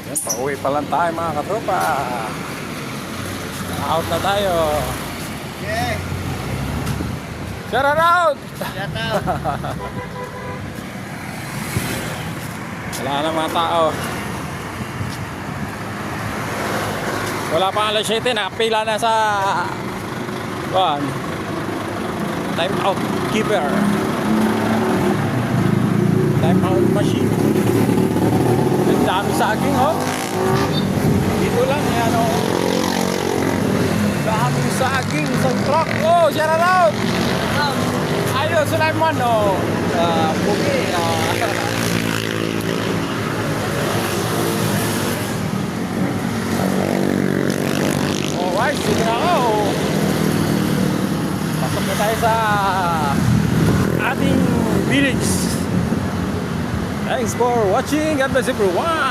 Yan, pauwi pa lang tayo mga katropa. Out na tayo. Okay. Shout out! Shout out. Wala na mga tao. Wala pang alas 7, nakapila na sa time out keeper, time out machine. Ang dami saging, oh. Dito lang yan, oh. Daming saging sa truck. Oh, shout out! Ayun, Sulaiman, oh. Pugi, Alright, sige na ako. Pasok na tayo sa ating village. Thanks for watching. God bless everyone.